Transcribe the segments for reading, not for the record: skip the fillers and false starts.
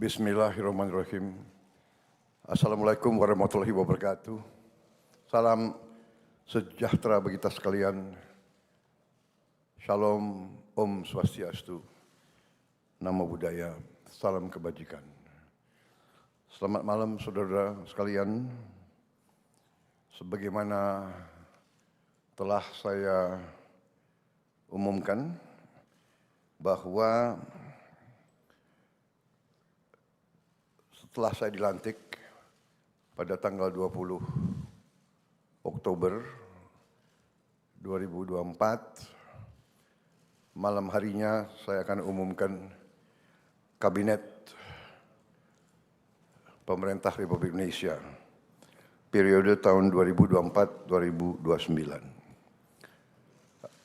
Bismillahirrahmanirrahim. Assalamualaikum warahmatullahi wabarakatuh. Salam sejahtera bagi kita sekalian. Shalom, Om Swastiastu, Namo Buddhaya, salam kebajikan. Selamat malam saudara sekalian. Sebagaimana telah saya umumkan bahwa setelah saya dilantik pada tanggal 20 Oktober 2024, malam harinya saya akan umumkan Kabinet Pemerintah Republik Indonesia periode tahun 2024-2029.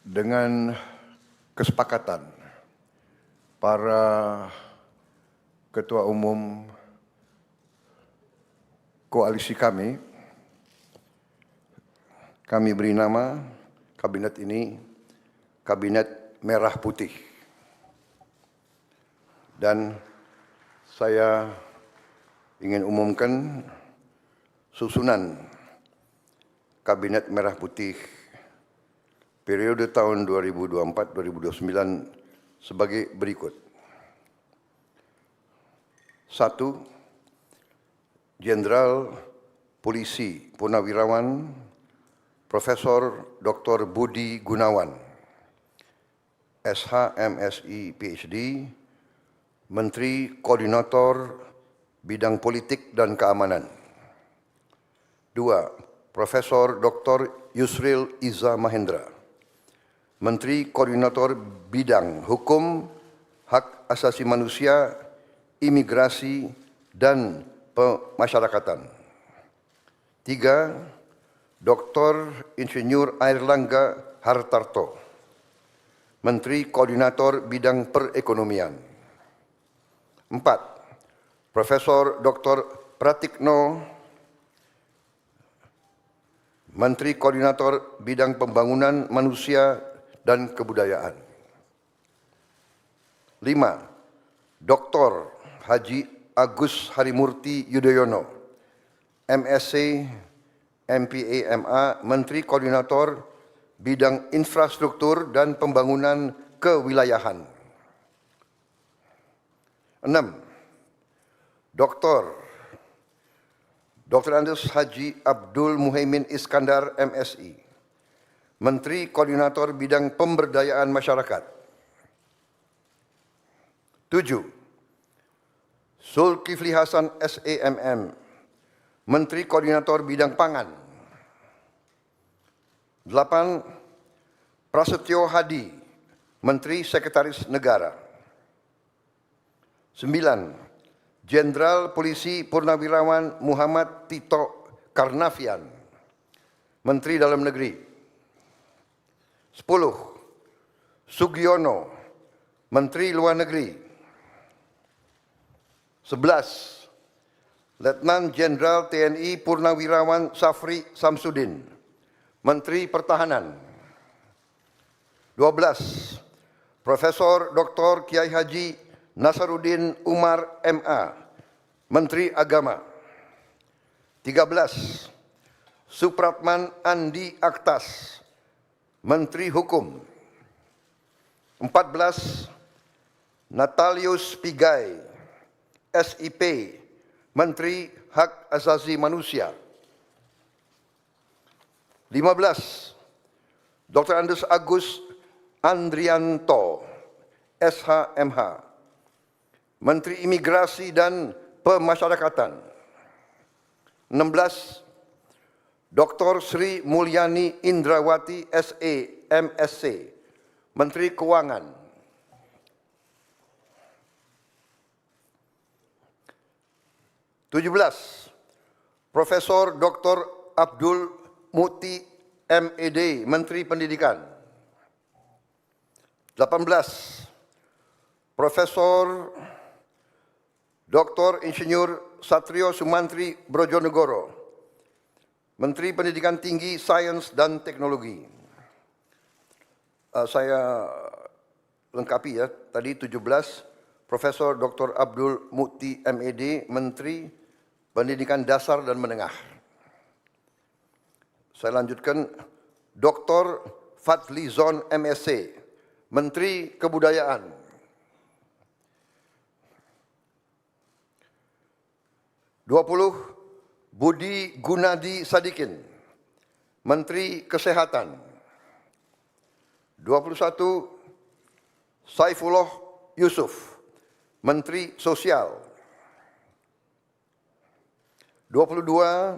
Dengan kesepakatan para ketua umum koalisi kami beri nama kabinet ini Kabinet Merah Putih. Dan saya ingin umumkan susunan Kabinet Merah Putih periode tahun 2024-2029 sebagai berikut. 1. Jenderal Polisi Purnawirawan Profesor Dr. Budi Gunawan, SH, MSI, PhD, Menteri Koordinator Bidang Politik dan Keamanan. 2. Profesor Dr. Yusril Iza Mahendra, Menteri Koordinator Bidang Hukum, Hak Asasi Manusia, Imigrasi, dan Pemasyarakatan. 3. Dr. Insinyur Airlangga Hartarto, Menteri Koordinator Bidang Perekonomian. 4. Profesor Dr. Pratikno, Menteri Koordinator Bidang Pembangunan Manusia dan Kebudayaan. 5. Dr. Haji Agus Harimurti Yudhoyono, MSc, MPA, MA, Menteri Koordinator Bidang Infrastruktur dan Pembangunan Kewilayahan. 6. Dr. Andes Haji Abdul Muhaimin Iskandar, MSI, Menteri Koordinator Bidang Pemberdayaan Masyarakat. 7. Zulkifli Hasan, SEMM, Menteri Koordinator Bidang Pangan. 8. Prasetyo Hadi, Menteri Sekretaris Negara. 9. Jenderal Polisi Purnawirawan Muhammad Tito Karnavian, Menteri Dalam Negeri. 10. Sugiono, Menteri Luar Negeri. 11. Letnan Jenderal TNI Purnawirawan Safri Samsudin, Menteri Pertahanan. 12. Profesor Dr. Kiai Haji Nasaruddin Umar, MA, Menteri Agama. 13. Supratman Andi Aktas, Menteri Hukum. 14. Natalius Pigai, SIP, Menteri Hak Asasi Manusia. 15. Dr. Andes Agus Andrianto, SHMH, Menteri Imigrasi dan Pemasyarakatan. 16. Dr. Sri Mulyani Indrawati, SE, MSc, Menteri Keuangan. 17. Profesor Dr. Abdul Muti, MED, Menteri Pendidikan. 18. Profesor Dr. Insinyur Satrio Sumantri Brojonegoro, Menteri Pendidikan Tinggi, Sains dan Teknologi. Saya lengkapi ya, tadi 17 Profesor Dr. Abdul Mukti MED, Menteri Pendidikan Dasar dan Menengah. Saya lanjutkan, Dr. Fadlizon MSc, Menteri Kebudayaan. Budi Gunadi Sadikin, Menteri Kesehatan. 21, Saifullah Yusuf, Menteri Sosial. 22,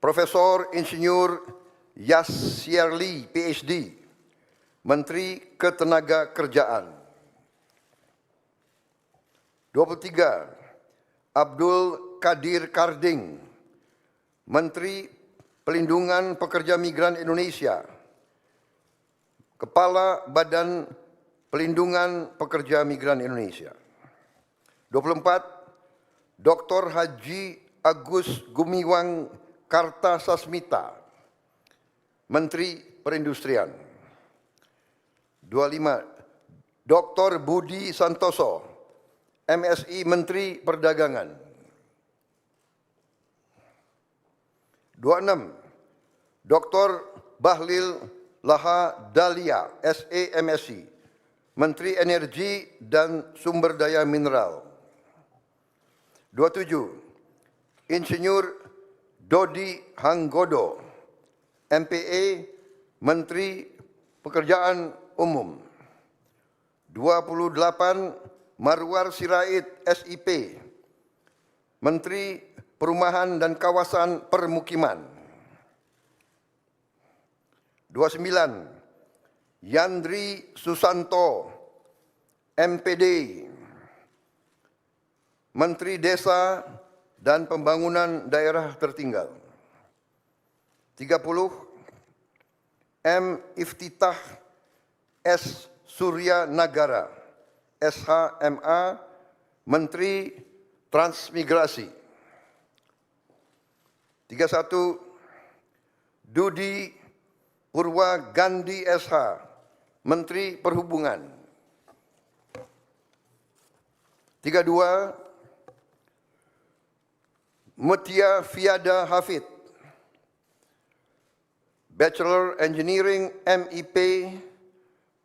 Profesor Insinyur Yasyarli, PhD, Menteri Ketenagakerjaan. 23, Abdul Qadir Karding, Menteri Pelindungan Pekerja Migran Indonesia, Kepala Badan Pelindungan Pekerja Migran Indonesia. 24, Dr. Haji Agus Gumiwang Kartasasmita, Menteri Perindustrian. 25, Dr. Budi Santoso, MSI, Menteri Perdagangan. 26, Dr. Bahlil Lahadalia, SE, MSI, Menteri Energi dan Sumber Daya Mineral. 27, Insinyur Dodi Hanggodo, MPE, Menteri Pekerjaan Umum. 28, Marwar Sirait, SIP, Menteri Perumahan dan Kawasan Permukiman. 29, Yandri Susanto, MPD, Menteri Desa dan Pembangunan Daerah Tertinggal. 30, M. Iftitah S. Surya Nagara, SHMA, Menteri Transmigrasi. 31, Dudi Purwa Gandhi SH, Menteri Perhubungan. 32, Mutia Fiada Hafid, Bachelor Engineering MIP,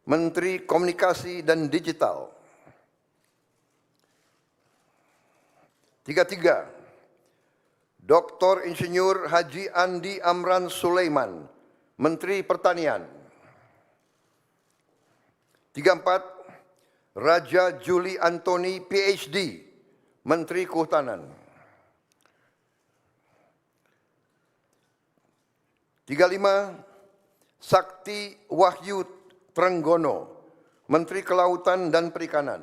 Menteri Komunikasi dan Digital. 33, Dr. Insinyur Haji Andi Amran Sulaiman, Menteri Pertanian. 34, Raja Juli Antoni, PhD, Menteri Kehutanan. 35, Sakti Wahyu Trenggono, Menteri Kelautan dan Perikanan.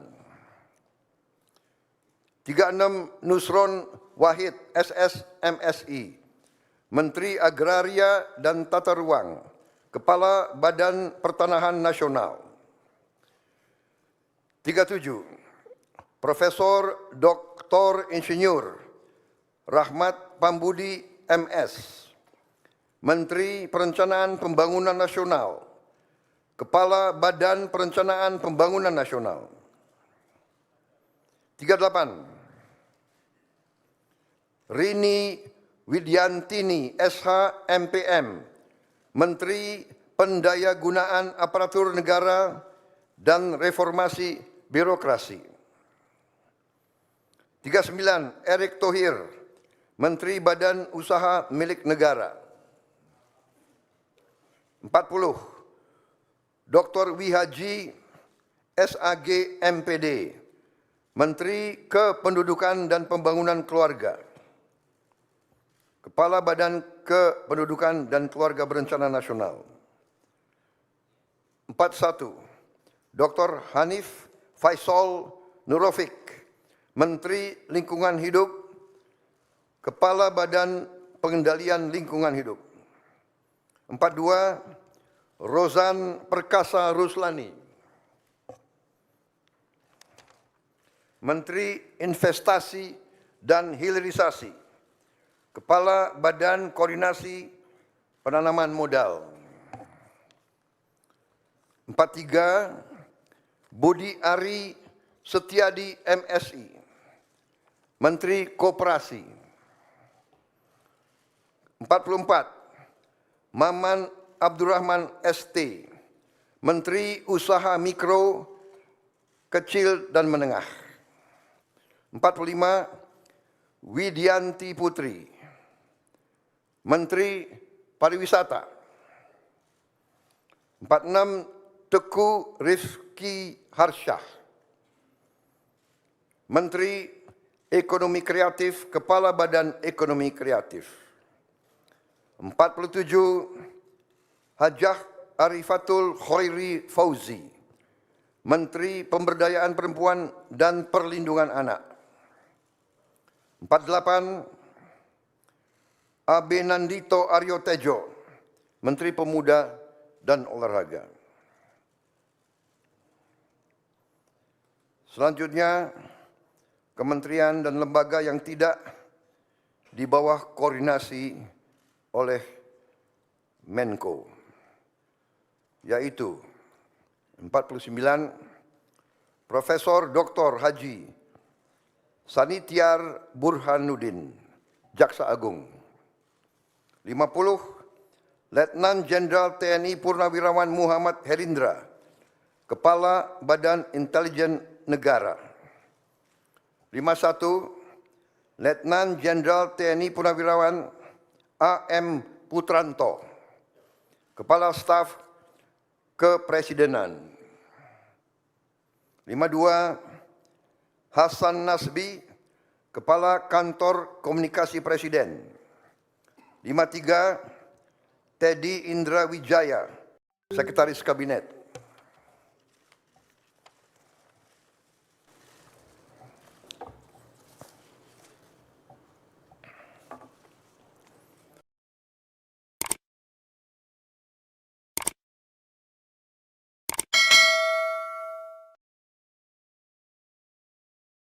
36, Nusron Wahid, SS, MSI, Menteri Agraria dan Tata Ruang, Kepala Badan Pertanahan Nasional. 37, Profesor Dr. Insinyur Rahmat Pambudi, MS, Menteri Perencanaan Pembangunan Nasional, Kepala Badan Perencanaan Pembangunan Nasional. 38, Rini Widyantini, SH, MPM, Menteri Pendayagunaan Aparatur Negara dan Reformasi Birokrasi. 39, Erick Thohir, Menteri Badan Usaha Milik Negara. 40, Dr. Wihaji SAG, MPD, Menteri Kependudukan dan Pembangunan Keluarga, Kepala Badan Kependudukan dan Keluarga Berencana Nasional. 41, Dr. Hanif Faisal Nurofik, Menteri Lingkungan Hidup, Kepala Badan Pengendalian Lingkungan Hidup. 42, Rozan Perkasa Ruslani, Menteri Investasi dan Hilirisasi, Kepala Badan Koordinasi Penanaman Modal. 43, Budi Ari Setiadi MSI, Menteri Koperasi. 44, Maman Abdurrahman ST, Menteri Usaha Mikro, Kecil dan Menengah. 45, Widianti Putri, Menteri Pariwisata. 46, Teguh Rifki Harsyah, Menteri Ekonomi Kreatif, Kepala Badan Ekonomi Kreatif. 47, Hajah Arifatul Khairi Fauzi, Menteri Pemberdayaan Perempuan dan Perlindungan Anak. 48, Abe Nandito Aryo Tejo, Menteri Pemuda dan Olahraga. Selanjutnya, kementerian dan lembaga yang tidak di bawah koordinasi oleh Menko, yaitu 49, Profesor Dr. Haji Sanitiar Burhanuddin, Jaksa Agung. 50, Letnan Jenderal TNI Purnawirawan Muhammad Herindra, Kepala Badan Intelijen Negara. 51, Letnan Jenderal TNI Purnawirawan AM Putranto, Kepala Staf Kepresidenan. 52, Hasan Nasbi, Kepala Kantor Komunikasi Presiden. 53, Teddy Indra Wijaya, Sekretaris Kabinet.